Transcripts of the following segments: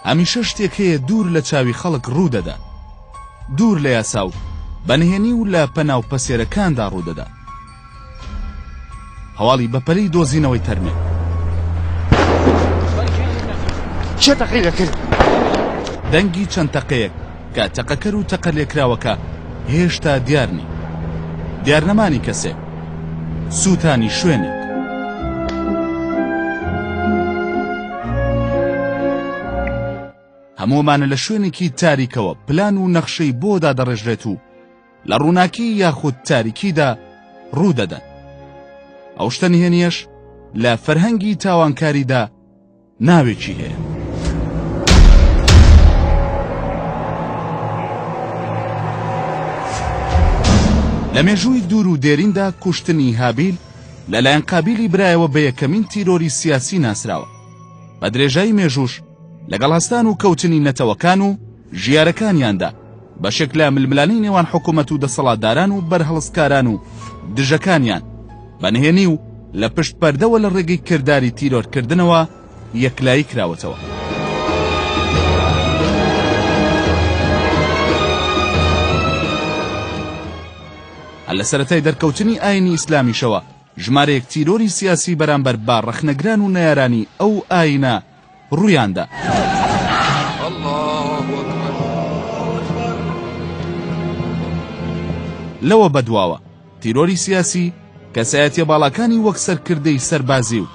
هەمیشە شتێک هەیە دوور لە چاوی خەڵک ڕوودەدا، دوور لە یاسا و بەنهێنی و لە پەناو پەسێرەکاندا ڕوودەدا. هەواڵی بەپەلەی دۆزینەوەی تەرمێ. چه تەقەی دەکرد؟ دەنگی چەند تەقەیەک کە تەقەکەر و تەقە لێکراوەکە هێشتا دیارنی، دیارنەمانی کەسێک، سووتانی شوێنێک. هەموومانە لە شوێنێکی تاریکەوە پلان و نەخشەی بۆدا دەڕێژرێت و لە ڕووناکی یاخود تاریکیدا ڕوودەدەن. ئەو شتە نهێنیەش لە فەرهەنگی تاوانکاریدا ناوێکی هەیە. لە مێژووی دوور و دێریندا کوشتنی هابیل لەلایەن قابیلی برایەوە بە یەکەمین تیرۆری سیاسی ناسراوە. بە درێژایی مێژووش لەگەڵ هەستان و کەوتنی نەتەوەکان و ژیارەکانیاندا بەشێک لە ململانی نێوان حکوومەت و دەسەڵاتداران و بەرهەڵسکاران و دژەکانیان بەنهێنی و لە پشت پەردەوە لە ڕێگەی کردداری تیرۆرکردنەوە یەکلایی کراوەتەوە. هەر لە سەرەتای دەرکەوتنی ئاینی ئیسلامیشەوە ژمارەیەک تیرۆری سیاسی بەرامبەر با ڕەخنەگران و نەیارانی ئەو ئاینە ڕوویاندا. لەوە بەدواوە تیرۆری سیاسی کەسایەتیە باڵاکانی وەک سەرکردەی سەربازی و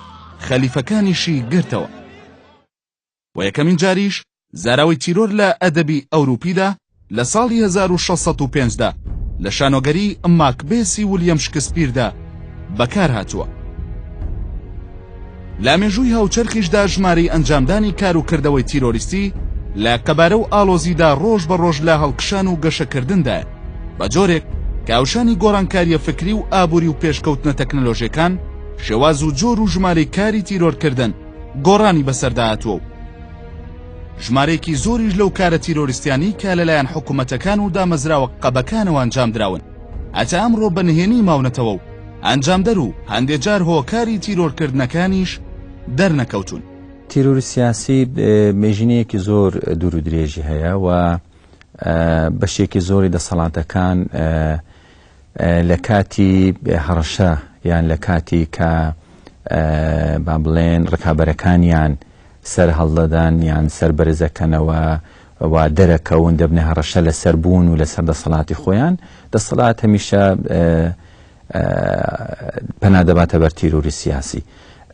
خەلیفەکانیشی گرتەوە. و یەکەمین جاریش زاراوەی تیرۆر لە ئەدەبی ئەوروپیدا لە ساڵی 1605دا لە شانۆگەری ماکبێسی ویلیەم شکسپیردا بەکار هاتووە. لە مێژووی هاوچەرخیشدا ژمارەی ئەنجامدانی کار و کردەوەی تیرۆریستی لە قەبارە و ئالۆزیدا ڕۆژ بە ڕۆژ لە هەڵکشان و گەشەکردندایە بە جۆرێک کە ئەوشانی گۆڕانکاریە فکری و ئابووری و پێشکەوتنە تەکنەلۆژیەکان شێواز و جۆر و ژمارەی کاری تیرۆرکردن گۆڕانی بەسەرداهاتووە و ژمارەیەکی زۆریش لەو کارە تیرۆریستیانی کە لەلایەن حکوومەتەکان و دامەزراوە قەبەکانەوە ئەنجامدراون ئەتا ئەمڕۆ بەنهێنی ماونەتەوە و ئەنجامدەر و هەندێک جار هۆکاری تیرۆرکردنەکانیش دەرنەکەوتون. تیرۆری سیاسی مێژینەیەکی زۆر دوور و درێژی هەیە و بەشێکی زۆری دەسەڵاتەکان لە کاتی هەڕەشە یان لە کاتی کە با بڵێن ڕکابەرەکانیان سەر هەڵدەدان یان سەربەرزەکەنەوە و دەرەکەون دەبنە هەڕەشە لە سەربوون و لەسەر دەسەڵاتی خۆیان دەسەڵات هەمیشە پەنادەباتە بەر تیرۆری سیاسی.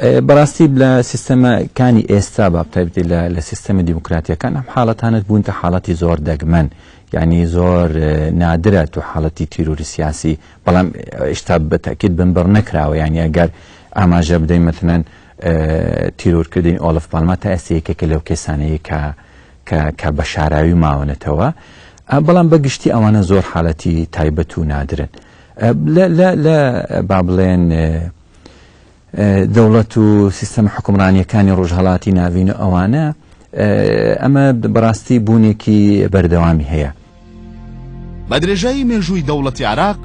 بەڕاستی لە سیستەمەکانی ئێستا بابتایبەتی لە سیستەمە دیموکراتیەکان ئەم حاڵەتانت بوون تا حاڵەتی زۆر دەگمەن یعنی زۆر نادرە تو حاڵەتی تیرۆری سیاسی بەڵام ئێشتا بەتاکید بنبڕ نەکراوە یعنی ئەگەر ئاماژە بدەین مەتەنەن تیرۆرکردنی ئۆلف پالما تا ئێستا یەکێکە لەو کێسانەیە کە بە شاراوی ماوەنێتەوە بەڵام بەگشتی ئەوانە زۆر حاڵەتی تایبەت و نادرن. لە با بڵێن دەوڵەت و سیستەم حکومڕانیەکانی ڕۆژهەڵاتی ناوین ئەوانە ئەمە بەڕاستی بوونێکی بەردەوامی هەیە. بە درێژایی مێژووی دەوڵەتی عێراق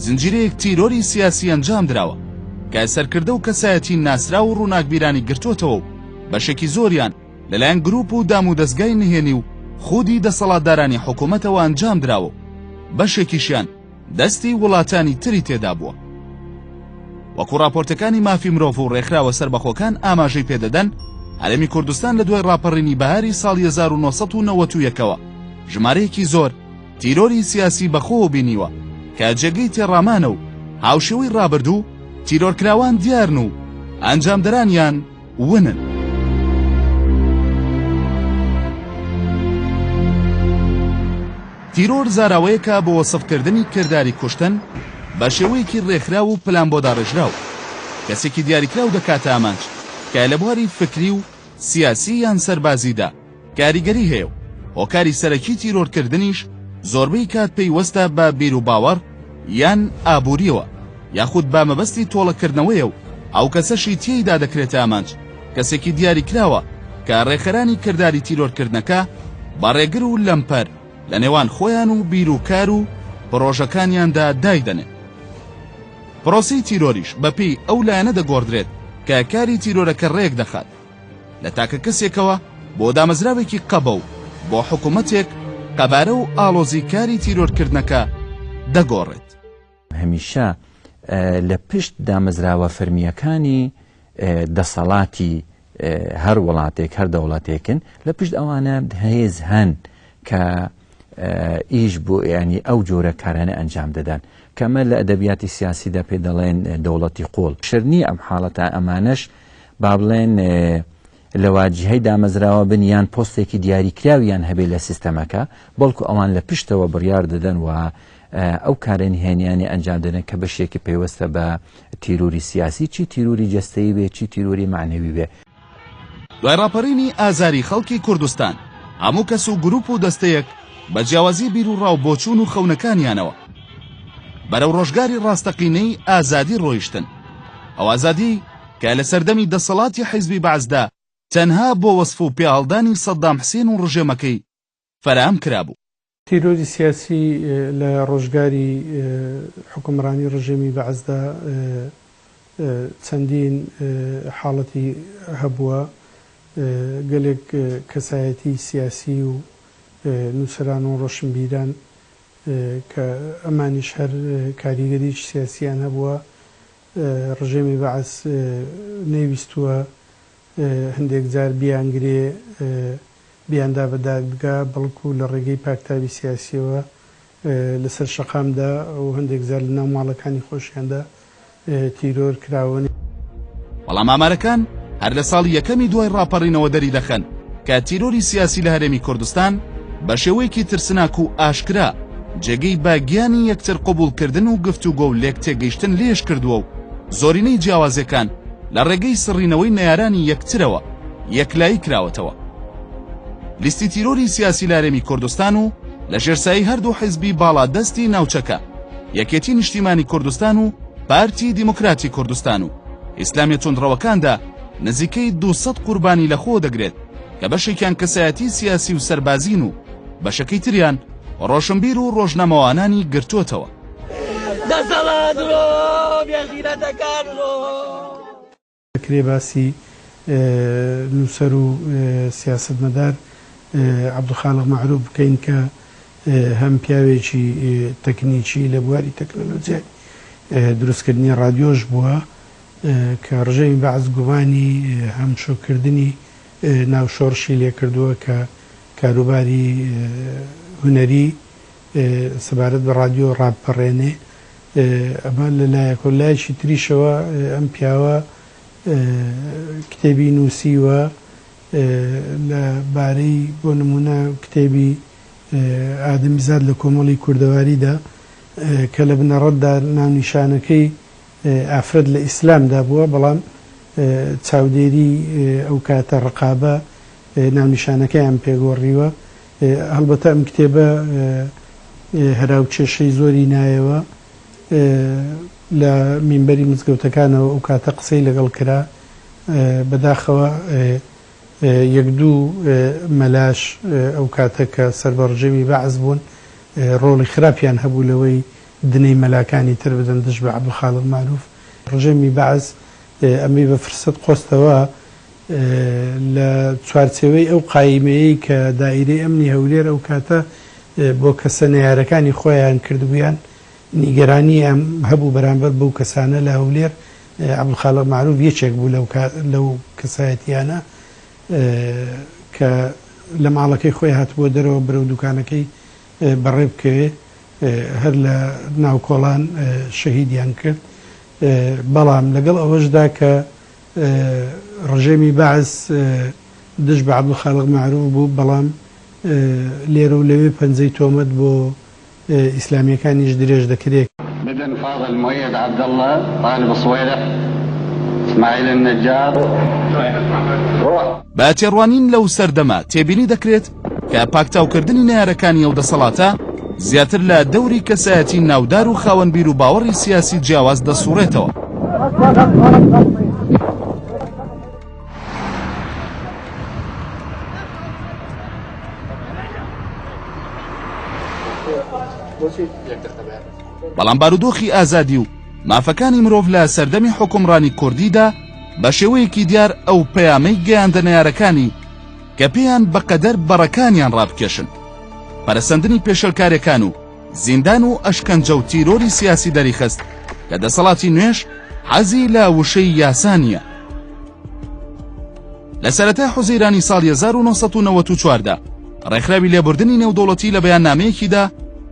زنجیرەیەک تیرۆری سیاسی ئەنجام دراوە کە سەرکردە و کەسایەتی ناسرا و ڕووناکبیرانی گرتوتەوە و بەشێکی زۆریان لەلایەن گروپ و دام و دەستگای نهێنی و خودی دەسەڵاتدارانی حکوومەتەوە ئەنجام دراوە بەشێکیشیان دەستی وڵاتانی تری تێدا بووە. وەکو راپۆرتەکانی مافی مرۆڤ و ڕێکخراوە سەربەخۆکان ئاماژەی پێدەدەن هەرێمی کوردستان لە دوای ڕاپەڕینی بەهاری ساڵی 1991ەوە ژمارەیەکی زۆر تیرۆری سیاسی بەخۆوە بینیوە کە جێگەی تێڕامانە و هاوشێوەی ڕابردوو تیرۆرکراوان دیارن و ئەنجامدەرانیان ونن. تیرۆر زاراوەیەکە بۆ وەسفکردنی کردداری کوشتن بە شێوەیەکی ڕێکخرا و پلان بۆ داڕێژراو کەسێکی دیاریکراو دەکاتە ئامانج کە لە بواری فکری و سیاسی یان سەربازیدا کاریگەری هەیە و هۆکاری سەرەکی تیرۆرکردنیش زۆربەی کات پێیوەستە بە بیر و باوەڕ یان ئابووریەوە یاخود بە مەبەستی تۆڵەکردنەوەیە و ئەو کەسەشی تێیدا دەکرێتە ئامانج کەسێکی دیاریکراوە کە ڕێکخەرانی کردداری تیرۆرکردنەکە بە ڕێگر و لەمپەر لە نێوان خۆیان و بیر و کار و پرۆژەکانیاندا دایدەنێت. پرۆسی تیرۆریش بەپێی ئەو لایەنە دەگۆڕدرێت کە کاری تیرۆرەکە ڕێک دەخات لە تاکە کەسێکەوە بۆ دامەزراوێکی قەبە و بۆ حکوومەتێک قەبارە و ئاڵۆزیکاری تیرۆرکردنەکە دەگۆڕێت. هەمیشە لە پشت دامەزراوە فەرمیەکانی دەسەڵاتی هەر وڵاتێک هەر دەوڵاتێکن لە پشت ئەوانە هێز هەن کە ئیش بۆ ینی ئەو جۆرە کارانە ئەنجام دەدەن کەمە لە ئەدەبیاتی سیاسیدا پێ دەڵێن دەوڵەتی قۆڵ شرنی ئەم حاڵەتە ئەمانش با بڵێن لە واجهەی دامەزراوە بنیان پۆستێکی دیاریکراویان هەبێت لە سیستەمەکە بەڵکو ئەوان لە پشتەوە بڕیار دەدەن و ئەو کارێن هێنیانی ئەنجام دەدەن کە بەشێکی پێوەستە بە تیروری سیاسی چی تیروری جەستەیی بێ چی تیروری معنەوی بێ. دوای ڕاپەڕینی ئازاری خەڵکی کوردستان هەموو کەس و گروپ و دەستەیەک بە جیاوازی بیر و ڕاو بۆچوون و خەونەکانیانەوە بەرەو ڕۆژگاری ڕاستەقینەی ئازادی ڕۆیشتن. ئەو ئازادی کە لە سەردەمی دەسەڵاتی حیزبی بەعزدا تەنها بۆ وەسف و پێهەڵدانی سەدام حسێن و ڕژێمەکەی فەرام کرابوو. تیرۆری سیاسی لە ڕۆژگاری حکومڕانی ڕژێمی بەعزدا چەندین حاڵەتی هەبووە گەلێک کەسایەتی سیاسی و نووسەران و ڕۆشنبیران کە ئەمانیش هەر کاریگەریش سیاسیان هەبووە ڕژێمی بەعز نەیویستووە هەندێک جار بیانگرێ بیاندا بەدادگا بەڵکو لە ڕێگەی پاکتابی سیاسیەوە لەسەر شەقامدا و هەندێک زار لە ناو ماڵەکانی خۆشیاندا تیرۆر کراوە. بەڵام ئامارەکان هەر لە ساڵی یەکەمی دوای ڕاپەڕینەوە دەری دەخەن کە تیرۆری سیاسی لە هەرێمی کوردستان بە شێوەیەکی ترسناک و ئاشکرا جێگەی باگیانی یەکتر قبولکردن و گفتوگۆ و لێک تێگەیشتن لێش کردووە و زۆرینەی جیاوازەکان لە ڕێگەی سڕینەوەی نەیارانی یەکترەوە یەکلایی کراوەتەوە. لیستی تیرۆری سیاسی لە هەرێمی کوردستان و لە ژێرسایی هەردوو حیزبی باڵادەستی ناوچەکە یەکێتی نیشتیمانی کوردستان و پارتی دیموکراتی کوردستان و ئیسلامی تونڕەوەکاندا نزیکەی 200 قوربانی لەخۆ دەگرێت کە بەشێکیان کەسایەتی سیاسی و سەربازین و بەشەکەی تریان ڕۆشنبیر و ڕۆژنەمەوانانی گرتووەتەوە. دەکرێ باسی نووسەر و سیاسەتمەدار عەبدولخالق معروف بکەین کە هەم پیاوێکی تەکنیکی لە بواری تەکنۆلۆجیای دروستکردنی ڕادیۆش بووە کە ڕژەمی بەعز گومانی هەمشۆکردنی ناوشۆڕشی لێ کردووە کە کاروباری هونەری سەبارەت بە ڕادیۆ ڕاپەڕێنێ. ئەمە لەلایەک و لایەکی تریشەوە ئەم پیاوە کتێبی نووسیوە لەبارەی بۆ نمونە کتێبی ئادەمیزاد لە کۆمەڵی کوردەواریدا کە لە بنەڕەتدا ناونیشانەکەی ئافرەت لە ئیسلامدا بووە بەڵام چاودێری ئەو کاتە ڕقابە ناونیشانەکەیان پێگۆڕیوە. هەڵبەتە ئەم کتێبە هەراوکێشەی زۆری نایەوە لە مینبەری مزگەوتەکانەوە ئەو کاتە قسەی لەگەڵ کرا بەداخەوە یەک دوو مەلاش ئەو کاتە کە سەربەڕژێمی بەعز بوون ڕۆڵی خراپیان هەبوو لەوەی دنەی مەلاکانی تر بدەن دژ بە عەبدولخالق معروف. ڕژێمی بەعز ئەمەی بە فرسەت خۆستەوە لە چوارچێوەی ئەو قایمەیەی کە دائیرەی ئەمنی هەولێر ئەو کاتە بۆ کەسە نەیارەکانی خۆیان کردبوویان نیگەرانی ئەم هەبوو بەرامبەر بەو کەسانە لە هەولێر عەبدولخالق معروف یەکێک بوو لەو کەسایەتیانە کە لە ماڵەکەی خۆی هاتبووە دەرەوە بەرەو دوکانەکەی بەڕێ بکەوێ هەر لە ناو کۆڵان شەهیدیان کرد. بەڵام لەگەڵ ئەوەشدا کە ڕژێمی بەعز دژ بە عەبدولخالق معروف بوو بەڵام لێرە و لەوێ پەنجەی تۆمەت بۆ ئیسلامیەکانیش درێژ دەکرێت. بدن فاضل مؤيد عبد الله طالب صويلح اسماعيل النجار بە تێڕوانین لەو سەردەما تێبینی دەکرێت کە پاکتاوکردنی نەیارەکانی ئەو دەسەڵاتە زیاتر لە دەوری کەسایەتی ناودار و خاوەنبیر و باوەڕی سیاسی جیاواز دەسوڕێتەوە. بەڵام بارودۆخی ئازادی و مافەکانی مرۆڤ لە سەردەمی حکومڕانی کوردیدا بە شێوەیەکی دیار ئەو پەیامەی گەیاندە نەیارەکانی کە پێیان بەقەدەر بەڕەکانیان ڕابکێشن. پەرەسەندنی پێشەلکارەکان و زیندان و ئەشکەنجە و تیرۆری سیاسی دەریخست کە دەسەڵاتی نوێش حەزی لە وشەی یاسانیە. لە سەرەتای حوزەیرانی ساڵی 1994دا ڕێکخراوی لێبوردنی نێودەوڵەتی لە بەیاننامەیەکیدا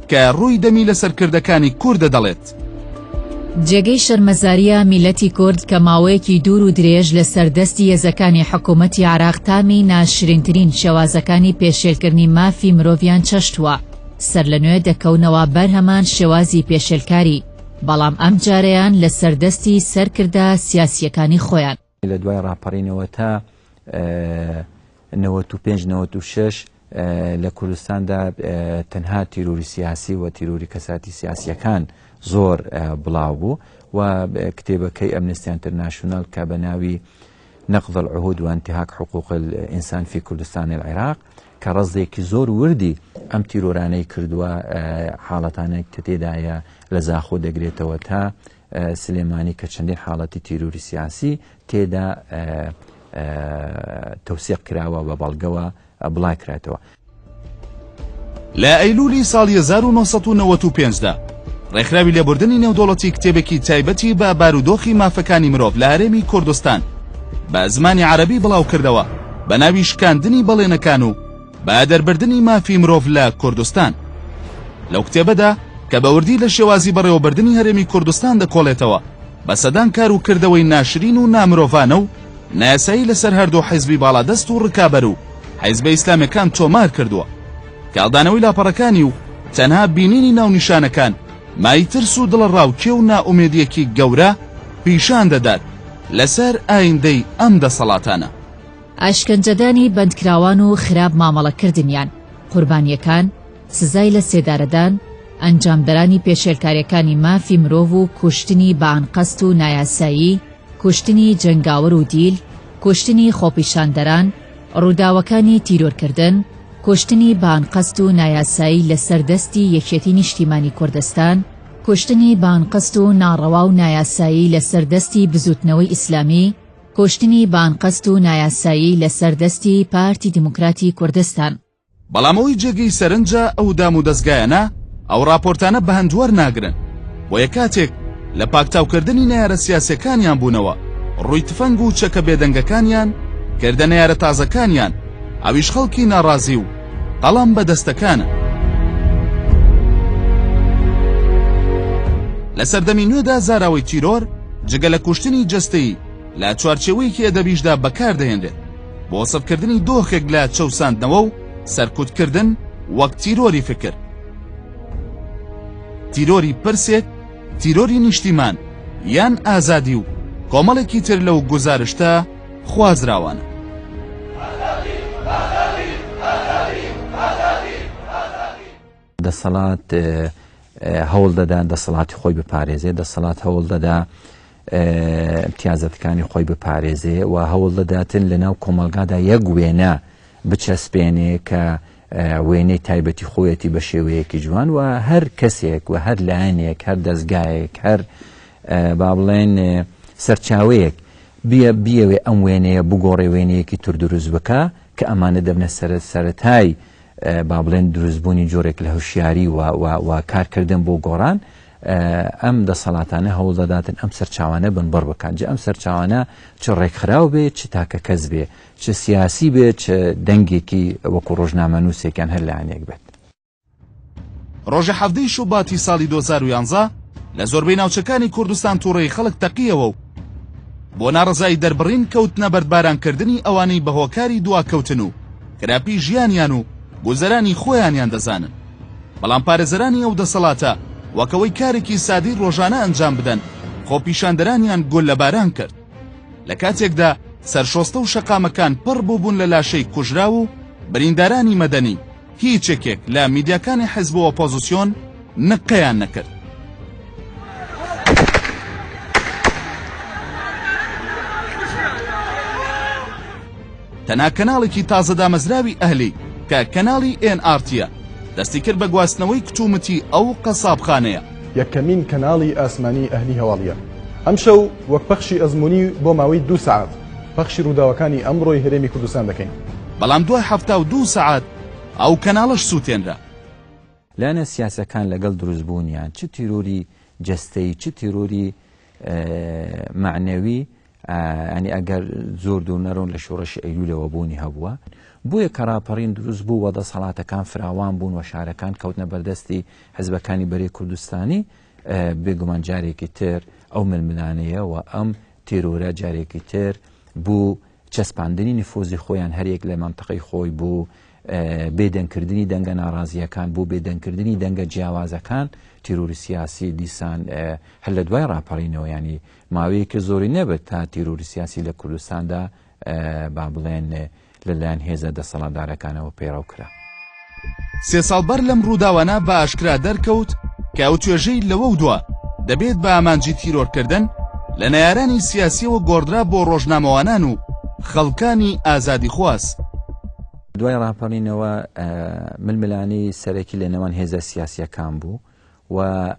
کە ڕووی دەمی لە سەرکردەکانی کوردە دەڵێت. جێگەی شەرمەزاریە میلەتی کورد کە ماوەیەکی دوور و درێژ لە سەردەستی هێزەکانی حکوومەتی عراق تامی ناشرینترین شێوازەکانی پێشێلکردنی مافی مرۆڤیان چەشتووە، سەر لە نوێ دەکەونەوە بەرهەمان شێوازی پێشێلکاری، بەڵام ئەم جارەیان لە سەردەستی سەرکردە سیاسیەکانی خۆیان. لە دوای ڕاپەڕینەوە تا 95-96 لە کوردستاندا تەنها تیرۆری سیاسی و تیرۆری کەساتی سیاسیەکان زۆر بڵاو بوو و کتێبەکەی ئەمنستی ئینتەرناشنال کە بە ناوی نەقض العهود و انتهاك حقوق الإنسان في كردستان العراق کە ڕەزێکی زۆر وردی ئەم تیرۆرانەی کردووە، حاڵەتانێک کە تێدایە لە زاخۆ دەگرێتەوە تا سلێمانی کە چەندین حاڵەتی تیرۆری سیاسی تێدا تەوسیق کراوە بە بەڵگەوە بڵای کراتەوە. لە ئەیلولی ساڵی 1995دا ڕێکخراوی لێبوردنی نێودەوڵەتی کتێبێکی تایبەتی بە بارودۆخی مافەکانی مرۆڤ لە هەرێمی کوردستان بە زمانی عەرەبی بڵاو کردەوە بە ناوی شکاندنی بەڵێنەکان و بە دەربردنی مافی مرۆڤ لە کوردستان. لەو کتێبەدا کە بەوردی لە شێوازی بەڕێوەبردنی هەرێمی کوردستان دەکۆڵێتەوە بە سەدان کار و کردەوەی ناشرین و نامرۆڤانە و نایاسایی لەسەر هەردوو حیزبی باڵادەست و ڕکابەر و حیزبە ئیسلامیەکان تۆمار کردووە، کاڵدانەوەی لاپەڕەکانی و تەنها بینینی ناونیشانەکان مای ترس و دڵڕاوکێ و نائومێدیەکی گەورە پیشان دەدات لەسەر ئایندەی ئەم دەسەڵاتانە. ئاشکەنجەدانی بەندکراوان و خراپ مامەڵەکردنیان، قوربانیەکان، سزای لە سێدارەدان، ئەنجامدەرانی پێشێلکاریەکانی مافی مرۆڤ و کوشتنی بەئانقەست و نایاسایی، کوشتنی جەنگاوەر و دیل، کوشتنی خۆپیشاندەران، ڕووداوەکانی تیرۆرکردن، کوشتنی بەئانقەست و نایاسایی لە سەردەستی یەکێتی نیشتیمانی کوردستان، کوشتنی بەئانقەست و ناڕەوا و نایاسایی لە سەردەستی بزوتنەوەی ئیسلامی، کوشتنی بەئانقەست و نایاسایی لە سەردەستی پارتی دیموکراتی کوردستان. بەڵامەوەی جێگەی سەرنجە ئەو دام و دەستگایەنە ئەو راپۆرتانە بە هەندوەر ناگرن، بۆیە کاتێک لە پاکتاوکردنی نەیارە سیاسەکانیان بوونەوە ڕووی تفەنگ و چەکە بێدەنگەکانیان کردە نەیارە تازەکانیان ئەویش خەڵکی ناڕازی و قەڵام بەدەستەکانە. لە سەردەمی نوێدا زاراوەی تیرۆر جگە لە کوشتنی جەستەیی لە چوارچێوەیەکی ئەدەبیشدا بەکاردەهێنرێت بۆ وەسفکردنی دۆخێک لە چەوساندنەوە و سەرکوتکردن وەک تیرۆری فکر، تیرۆری پرسێک، تیرۆری نیشتیمان یان ئازادی و کۆمەڵێکی تر لەو گزارشتە خوازراوانە. دەسەڵات هەوڵ دەدا دەسەڵاتی خۆی بپارێزێ، دەسەڵات هەوڵ دەدا امتیازەتەکانی خۆی بپارێزێ و هەوڵ دەداتن لەناو کۆمەلگادا یەک وێنە بچەسپێنێ کە وێنەی تایبەتی خۆیەتی بە شێوەیەکی جوان و هەر کەسێک و هەر لایەنێک، هەر دەستگایەک، هەر با بڵێن سەرچاوەیەک بیەوێ ئەم وێنەیە بگۆڕێ وێنەیەکی تر دروست بکە کە ئەمانە دەبنە سەرەتای با بڵێن دروستبوونی جۆرێک لە هوشیاری و کارکردن بۆ گۆڕان. ئەم دەسەڵاتانە هەوڵ دەداتن ئەم سەرچاوانە بنبڕ بکەن، جا ئەم سەرچاوانە چ ڕێکخراو بێ، چ تاکە کەس بێ، چ سیاسی بێ، چ دەنگێکی وەکو ڕۆژنامەنووسێکیان هەر لایەنێک بێت. ڕۆژە 17 شوباتی ساڵی 2011 لە زۆربەی ناوچەکانی کوردستان تووڕێی خەڵک تەقیەوە و بۆ ناڕزایی دەربڕین کەوتنە بەردبارانکردنی ئەوانەی بە هۆکاری دواکەوتن و خراپی ژیانیان و گوزەرانی خۆیانیان دەزانن، بەڵام پارێزەرانی ئەو دەسەڵاتە وەکەوەی کارێکی سادی ڕۆژانە ئەنجام بدەن خۆپیشاندەرانیان گۆل لە باران کرد. لە کاتێکدا سەرشۆستە و شەقامەکان پڕ بووبوون لە لاشەی کوژرا و بریندارانی مەدەنی، هیچێکێک لە میدیاکانی حیزب و ئۆپۆزیسیۆن نقەیان نەکرد. تەنها کەناڵێکی تازە دامەزراوی ئەهلی کە کەناڵی NRTە دەستی کرد بە گواستنەوەی کتومەتی ئەو قەسابخانەیە. یەکەمین کەناڵی ئاسمانی ئەهلی هەواڵیە. ئەم شەو وەک پەخشی ئەزموونی بۆ ماوەی 2 ساعت پەخشی ڕووداوەکانی ئەمڕۆی هەرێمی کوردستان دەکەین. بەڵام دوای 72 سەعات ئەو کەناڵەش سووتێنرا. لایەنە سیاسەکان لەگەڵ دروستبوونیان چ تیرۆری جەستەی چ تیرۆری معنەوی ینی ئەگەر زۆر دوور نەڕۆن لە شۆڕەشی ئەیلولەوە بوونی هەبووە بۆیە کەڕاپەڕین دروست بوو و دەسەڵاتەکان فراوان بوون و شارەکان کەوتنە بەردەستی حیزبەکانی بەرەی کوردستانی بێگومان جارێکی تر ئەو ململانەیە و ئەم تیرۆرە جارێکی تر بوو چەسپاندنی نفوزی خۆیان هەرێک لە مەنتەقەی خۆی بوو بێدەنگکردنی دەنگە ناڕازیەکان بوو بێدەنگکردنی دەنگە جیاوازەکان تیرۆری سیاسی دیسان هەر لە دوای ڕاپەڕینەوە ینی ماوەیەکی زۆری نەبێت تا تیرۆری سیاسی لە کوردستاندا با بڵێن لەلایەن هێزە دەسەڵاتدارەکانەوە پەیڕەو کرا. 3 ساڵ بەر لەم ڕووداوانە بە ئاشکرا دەرکەوت کە ئەو توێژەی لەوە دووە دەبێت بە ئامانجی تیرۆرکردن لە نەیارانی سیاسیەوە گۆڕدرا بۆ ڕۆژنامەوانان و خەڵکانی ئازادی خواست. دوای ڕاپەڕینەوە ململانی سەرەکی لە نێوان هێزە سیاسیەکان بوو و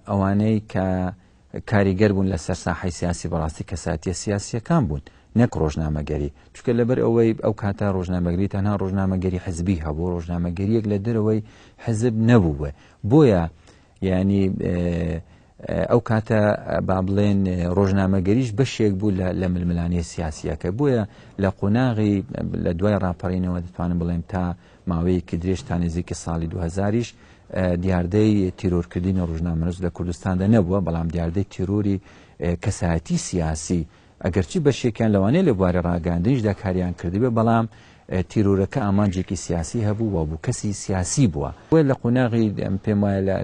ئەوانەی کە کاریگەر بوون لەسەر ساحەی سیاسی بەڕاستی کەساتیە سیاسیەکان بوون نەک ڕۆژنامەگەری چونکە لەبەر ئەوەی ئەو کاتە ڕۆژنامەگەری تەنها ڕۆژنامەگەری حزبی هەبوو ڕۆژنامەگەریەک لە دەرەوەی حزب نەبووە بۆیە ینی ئەو کاتە با بڵێن ڕۆژنامەگەریش بەشێک بوو لە ململانی سیاسیەکە بۆیە لە قۆناغی لە دوای ڕاپەڕینەوە دەتوانم بڵێم تا ماوەیەکی درێژ تا نزیکی ساڵی 2000ش دیاردەی تیرۆرکردنی ڕۆژنامەنووس لە کوردستاندا نەبووە بەڵام دیاردەی تیرۆری کەسایەتی سیاسی ئەگەرچی بەشێکیان لەوانەیە لە بوارە ڕاگەاندنیشدا کاریان کردبێ بەڵام تیرۆرەکە ئامانجێکی سیاسی هەبوو و بوو کەسی سیاسی بووە بۆیە لە قۆناغی پێم وایە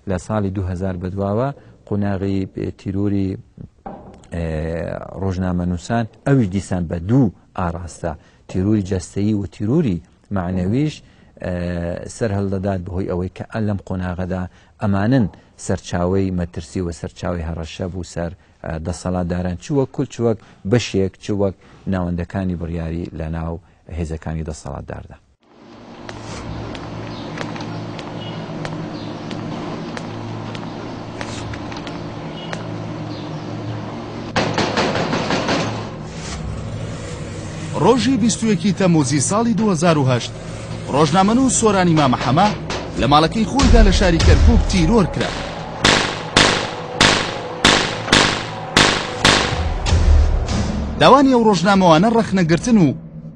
لە ساڵی 2000 بەدواوە قۆناغی تیرۆری ڕۆژنامەنووسان ئەویش دیسان بە دوو ئاڕاستە تیرۆری جەستەیی و تیرۆری معنەویش سەر هەڵدەدات بەهۆی ئەوەی کە لەم قۆناغەدا ئەمانن سەرچاوەی مەترسی و سەرچاوی هەڕەشە بوو سەر دەسەڵاتداران چ وەک کول چ وەک بەشێک چ وەک ناوەندەکانی بڕیاری لە ناو هێزەکانی دەسەڵاتداردا. ڕۆژی 21 تەموزی ساڵی 2008 ڕۆژنامەنووس سۆرانی مامەحەمە لە ماڵەکەی خۆیدا لە شاری کەرکووک تیرۆر کرا. داوانی ئەو ڕۆژنامەوانە ڕەخنەگرتن و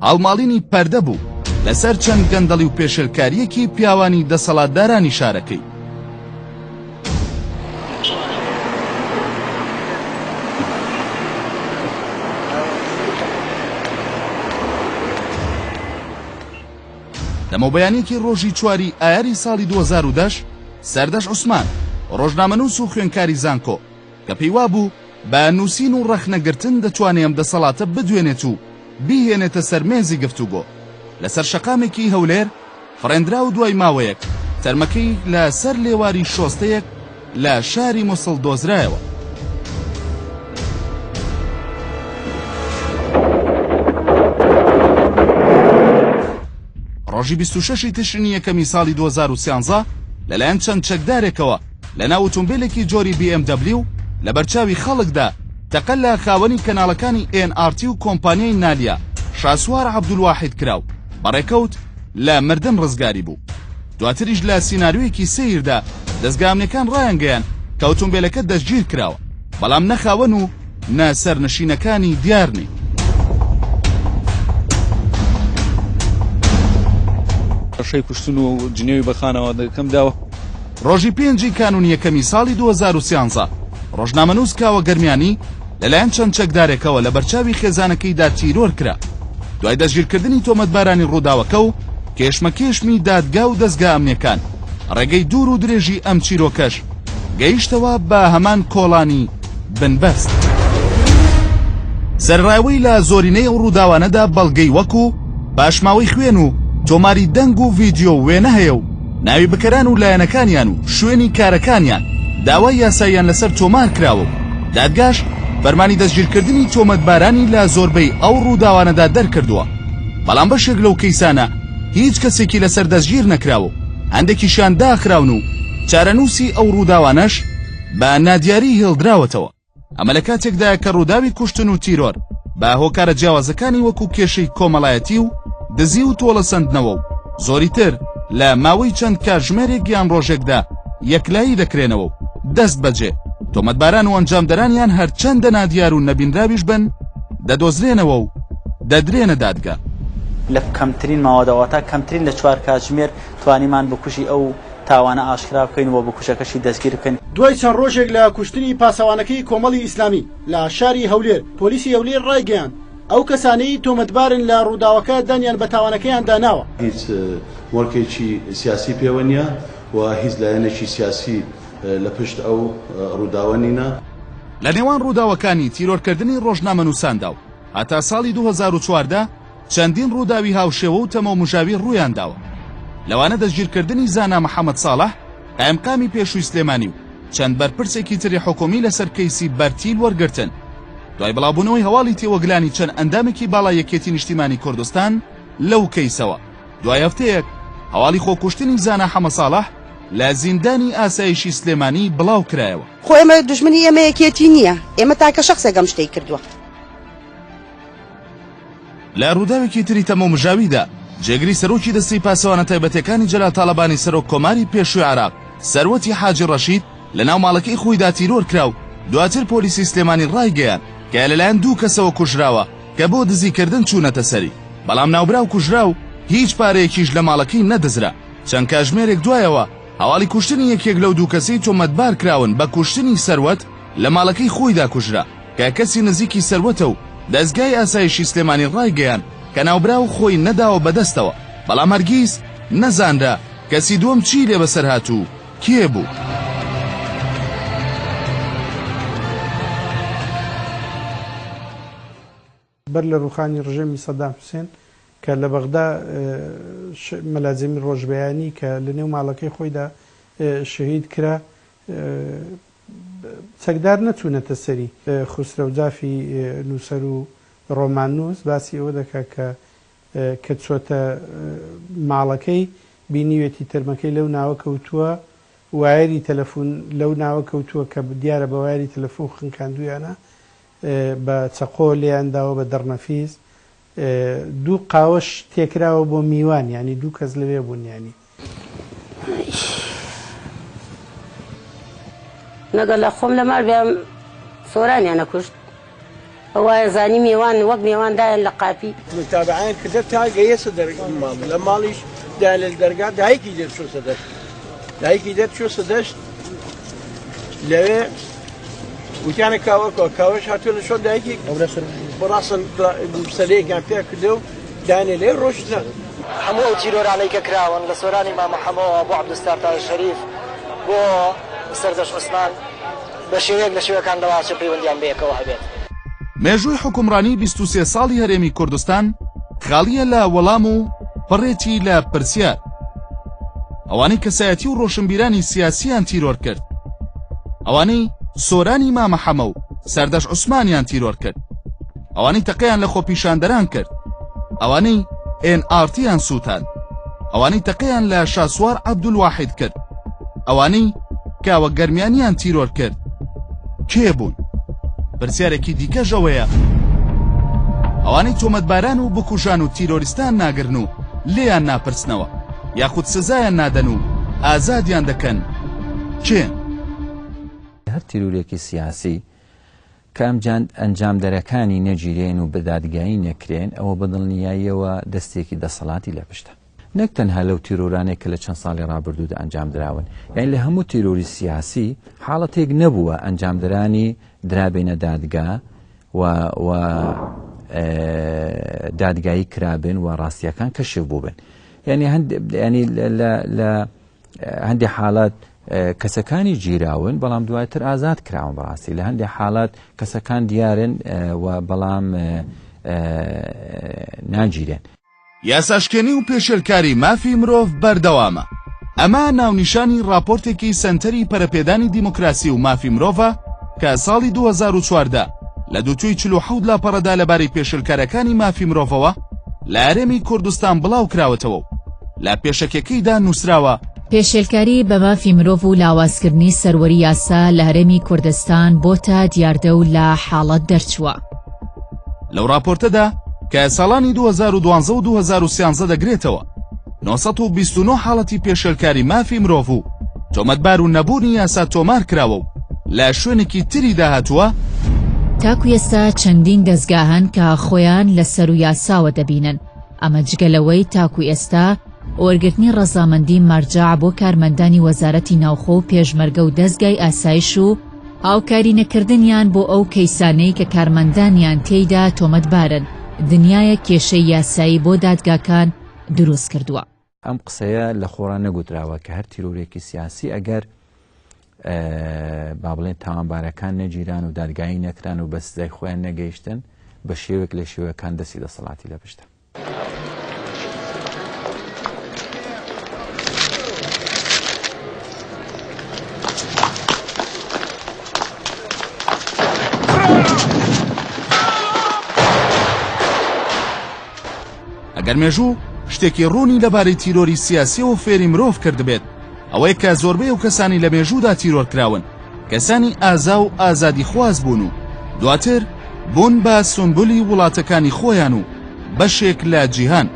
هەڵماڵینی پەردە بوو لەسەر چەند گەندەڵی و پێشێلکاریەکی پیاوانی دەسەڵاتدارانی شارەکەی. لەمەوبەیانێکی ڕۆژی 4 ئایاری ساڵی 2010 سەردەش عوسمان ڕۆژنامەنووس و خوێنکاری زانکۆ کە پێی وابوو بە نووسین و ڕەخنەگرتن دەتوانێت ئەم دەسەڵاتە بدوێنێت و بیهێنێتە سەر مێزی گفتوگۆ لەسەر شەقامێکی هەولێر فڕێندرا و دوای ماوەیەک تەرمەکەی لە سەر لێواری شۆستەیەک لە شاری مووسڵ دۆزرایەوە. ڕۆژی 26 تشرینی یەکەمی ساڵی 2013 لەلایەن چەند چەکدارێکەوە لە ناو ئۆتۆمبیلێکی جۆری BMW لە بەرچاوی خەڵکدا تەقەل لە خاوەنی کەناڵەکانی NRT و کۆمپانیای نالیا شاسوار عەبدولواحید کراو بەڕێکەوت لە مردن ڕزگاری بوو. دواتریش لە سیناریۆیەکی سەیردا دەستگامنەکان ڕایانگەیان کە ئۆتۆمبیلەکە دەستگیر کراوە بەڵام نەخاوەن و نە سەرنشینەکانی دیارنی. ڕشەی کوشتن و جنێوی بەخانەوە دەکەم داوە. ڕۆژی 5 کانونی یەکەمی ساڵی 2013 ڕۆژنامەنووس کاوە گەرمیانی لەلایەن چەند چەکدارێکەوە لە بەرچاوی خێزانەکەیدا تیرۆر کرا. دوای دەستگیرکردنی تۆمەتبارانی ڕووداوەکە و کێشمەکێشمی دادگا و دەستگا ئەمنیەکان ڕێگەی دوور و درێژی ئەم چیرۆکەش گەیشتەوە بە هەمان کۆڵانی بنبەست. سەرڕاوی لە زۆرینەی ئەو ڕووداوانەدا بەڵگەی وەکو باشماوەی خوێن و تۆماری دەنگ و ڤیدیۆ وێنە هەیە و ناوی بکەران و لایەنەکانیان و شوێنی کارەکانیان داوای یاساییان لەسەر تۆمار کراوە و دادگاش فەرمانی دەستگیرکردنی تۆمەتبارانی لە زۆربەی ئەو ڕووداوانەدا دەرکردووە. بەڵام بەشێک لەو کەیسانە هیچ کەسێکی لەسەر دەستگیر نەکراوە، هەندێکیشیان داخراون و چارەنووسی ئەو ڕووداوانەش بە نادیاری هێڵدراوەتەوە. ئەمە لە کاتێکدا کە ڕووداوی کوشتن و تیرۆر بە هۆکارە جیاوازەکانی وەکو کێشەی کۆمەڵایەتی و دزی و تۆڵە سندنەوە و زۆری تر لە ماوەی چەند کاتژمێرێک یان ڕۆژێکدا یەکلایی دەکرێنەوە و دەست بەجێ تۆمەتباران و ئەنجامدەرانیان هەرچەندە نادیار و نەبینراویش بن دەدۆزرێنەوە و دەدرێنە دادگا. لە کەمترین ماوەداواتە کەمترین لە 4 کاتژمێر توانیمان بکوشی ئەو تاوانە ئاشکرا بکەینەوە بە کوشەکەشی دەستگیر بکەین. دوای چەند ڕۆژێک لە کوشتنی پاسەوانەکەی کۆمەڵی ئیسلامی لە شاری هەولێر پۆلیسی هەولێر ڕایگەیاند ئەو کەسانەی تۆمەتبارن لە ڕووداوەکە دانیان بە تاوانەکەیان داناوە. هیچ مۆرکێکی سیاسی پێوە نییە و هیچ لایەنێکی سیاسی لە پشت ئەو ڕووداوە نینە. لە نێوان ڕووداوەکانی تیرۆرکردنی ڕۆژنامەنووساندا و هەتا ساڵی 2014 چەندین ڕووداوی هاوشێوە و تەمە مژاوی ڕوویان داوە. لەوانە دەستگیرکردنی زانا محەممەد ساڵح قایمقامی پێشووی سلێمانی و چەند بەرپرسێکی تری حکومی لەسەر کەیسی بەرتیل وەرگرتن. دوای بڵاوبوونەوەی هەواڵی تێوەگلانی چەند ئەندامێکی باڵای یەکێتی نیشتیمانی کوردستان لەو کەیسەوە دوای هەفتەیەک هەواڵی خۆکوشتنی زانا حەمە ساڵح لە زیندانی ئاسایشی سلێمانی بڵاو کرایەوە. خۆ ئێمە دوژمنی ئێمە یەکێتی نییە، ئێمە تاکە شەخسێکم شتەی کردووە. لە ڕووداوێکی تری تەمە مژاویدا جێگری سەرۆکی دەستی پاسەوانە تایبەتەکانی جەلال تاڵەبانی سەرۆک کۆماری پێشووی عێراق سەروەتی حاجی ڕەشید لە ناو ماڵەکەی خۆیدا تیرۆر کراو. دواتر پۆلیسی سلێمانی ڕایگەیان کە لەلایەن 2 کەسەوە کوژراوە کە بۆ دزیکردن چوونەتە سەری، بەڵام ناوبراو کوژرا و هیچ پارەیەکیش لە ماڵەکەی نەدەزرا. چەند کاتژمێرێک دوایەوە هەواڵی کوشتنی یەکێک لەو 2 کەسەی تۆمەتبار کراون بە کوشتنی سەروەت لە ماڵەکەی خۆیدا کوژرا کە کەسی نزیکی سەروەتە و دەستگای ئاسایشی سلێمانی ڕایگەیان کە ناوبراو خۆی نەداوە بەدەستەوە، بەڵام هەرگیز نەزانرا کەسی دووەم چی لێ بەسەر هاتوو کێ بوو. بەر لە ڕوخانی ڕژێمی سەدام حوسێن کە لە بەغدا مەلازمی ڕۆژبەیانی کە لە نێو ماڵەکەی خۆیدا شەهید کرا چەکدار نەچوونەتە سەری. خوسرە و جافی نووسەر و ڕۆماننووس باسی ئەوە دەکات کە چۆتە ماڵەکەی بینیوێتی تەرمەکەی لەو ناوە کەوتووە، وایەری تەلەفۆن لەو ناوە کەوتووە کە دیارە بە وایەری تەلەفۆن خنکاندویانە بە چەقۆ لێیانداوە بە دەڕنەفیس 2 قاوەش تێکراوە بۆ میوان، ینی 2 کەس لەوێ بوون. ینی نەگەر لە خۆم لە مار بێم سۆرانیانە کوشت ئەوایە زانی میێوان وەک میێواندایان لە قاپی متابعیان کردە تا گەیەسە ماڵ لە ماڵیش دا لە دەرگا دایکی دەرچۆ سەدەشت دایکی دەرچۆ سەدەشت لەوێ وتیانە کاوەش هاتووە لە شۆ دایکی بەڕاستن سەرەیەکیان پێ کردە و دانێ لێ ڕۆشتە. هەموو ئەو تیرۆرانەی کە کراون لە سۆرانی مامە حەمەوە بۆ عەبدولستار تاج شەریف بۆ سەردەش عوسمان بە شێوەیەک لە شێوەکان دەواچە پەیوەندیان بەیەکەوە هەبێت. مێژووی حکومڕانی 23 ساڵی هەرێمی کوردستان خاڵیە لە وەڵام و پڕێتی لە پرسیار. ئەوانەی کەسایەتی و ڕۆشنبیرانی سیاسیان تیرۆر کرد، ئەوانەی سۆرانی مامە حەمە و سەردەش عوسمانیان تیرۆر کرد، ئەوانەی تەقەیان لە خۆپیشاندەران کرد، ئەوانەی NRTیان سووتان، ئەوانەی تەقەیان لە شاسوار عەبدولواحید کرد، ئەوانەی کاوە گەرمیانیان تیرۆر کرد کێ بوون؟ پرسیارێکی دیکەش ئەوەیە ئەوانەی تۆمەتباران و بکوژان و تیرۆریستان ناگرن و لێیان ناپرسنەوە یاخود سزایان نادەن و ئازادیان دەکەن کێن؟ هەر تیرورێکی سیاسی کە ئەنجامدەرەکانی نەگیرێن و بە دادگایی نەکرێن ئەوە بەدڵنیاییەوە دەستێکی دەسەڵاتی لە پشتە، نەک تەنها لەو تیرۆرانێک کە لە چەند ساڵی ڕابردوودا ئەنجام دراون. یعنی لە هەموو تیرۆری سیاسی حاڵەتێک نەبووە ئەنجامدەرانی درابێنە دادگا و دادگایی کرابن و ڕاستیەکان کەشف بوو بن. ینی لە هەندێک حاڵات کەسەکانی گیراون بەڵام دوایتر ئازاد کراون بەڕاستی، لە هەندێک حاڵات کەسەکان دیارن و بەڵام ناگیرێن. یاساشکێنی و پێشێلکاری مافی مرۆڤ بەردەوامە. ئەمە ناونیشانی راپۆرتێکی سەنتەری پەرەپێدانی دیموکراسی و مافی مرۆڤە کە ساڵی 2014 لە دووتوی 47 لاپەڕەدا لەبارەی پێشێلکارەکانی مافی مرۆڤەوە لە هەرێمی کوردستان بڵاو کراوەتەوە و لە پێشەکەکەیدا نووسراوە پێشێلکاری بە مافی مرۆڤ و لاوازکردنی سەروەری یاسا لە هەرێمی کوردستان بۆتە دیاردە و لە حاڵەت دەرچووە. لەو راپۆرتەدا کە ساڵانی 2012 و 2013 دەگرێتەوە 929 حاڵەتی پێشێلکاری مافی مرۆڤ و تۆمەتبار و نەبوونی یاسا تۆمار کراوە و لە شوێنێکی تری داهاتووە. تاکو ئێستا چەندین دەستگاهن کە خۆیان لەسەر و یاساوە دەبینن. ئەمە جگەلەوەی تاکو ئێستا وەرگرتنی ڕەزامەندی مەرجاع بۆ کارمەندانی وەزارەتی ناوخۆ و پێشمەرگە و دەستگای ئاسایش و هاوکاری نەکردنیان بۆ ئەو کەیسانەی کە کارمەندانیان تێیدا تۆمەتبارن دنیایە کێشەی یاسایی بۆ دادگاکان دروست کردووە. ئەم قسەیە لە خۆران نەگوتراوە کە هەر تیرۆرێکی سیاسی ئەگەر با بڵێن تاوانبارەکان نەگیران و دادگایی نەکران و بە سزای خۆیان نەگەیشتن بە شێوێک لە شێوەکان دەستی دەسەڵاتی لە پشتە. ئەگەر مێژوو شتێکی ڕوونی لەبارەی تیرۆری سیاسی و فێری مرۆڤ کردبێت ئەوەی کە زۆربەی ئەو کەسانی لە مێژوودا تیرۆر کراون کەسانی ئازا و ئازادی خواز بوون و دواتر بوون بە سمبولی وڵاتەکانی خۆیان و بەشێک لە جیهان.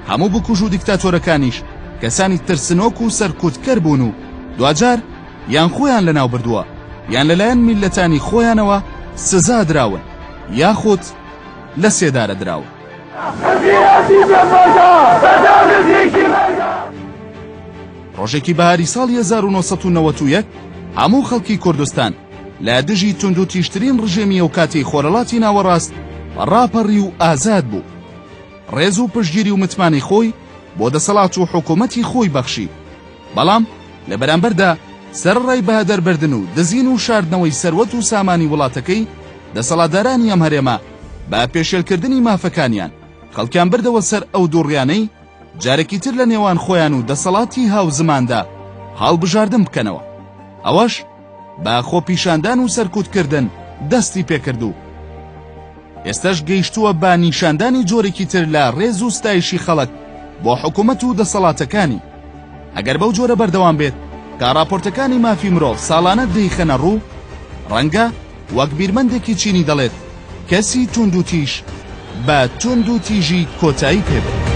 هەموو بکوژ و دیکتاتۆرەکانیش کەسانی ترسنۆک و سەرکوتکەر بوون و دوجار یان خۆیان لەناو بردووە یان لەلایەن میلەتانی خۆیانەوە سزا دراون یاخود لە سێدارە دراون. ڕۆژێکی بەهاری ساڵی 1991 هەموو خەڵکی کوردستان لە دژی تونند و تیشترین ڕژێمی ئەو کاتەی خۆرەڵاتی ناوەڕاست ڕاپەڕی و ئازاد بوو. ڕێز و پشتگیری و متمانی خۆی بۆ دەسەڵات و حکوومەتی خۆی بەخشی، بەڵام لە بەرامبەردا سەرڕای بەهادەربردن و دزین و شاردنەوەی سەروەت و سامانی وڵاتەکەی دەسەڵاتدارانی ئەم هەرێمە بە پێشێلکردنی مافەکانیان خەڵکیان بردەوە سەر ئەو دووڕیانەی جارێکی تر لە نێوان خۆیان و دەسەڵاتی هاوزماندا هەڵبژاردن بکەنەوە. ئەوەش بە خۆپیشاندان و سەرکوتکردن دەستی پێکردو. ئێستاش گەیشتووە بە نیشاندانی جۆرێکی تر لە ڕێز و ستایشی خەڵک بۆ حکوومەت و دەسەڵاتەکانی. ئەگەر بەو جۆرە بەردەوام بێت کە راپۆرتەکانی مافی مرۆڤ ساڵانە دەیخەنە ڕوو، ڕەنگە وەک بیرمەندێکی چینی دەڵێت کەسی تونند و تیژ بە تونند و تیژی کۆتایی پێبێت.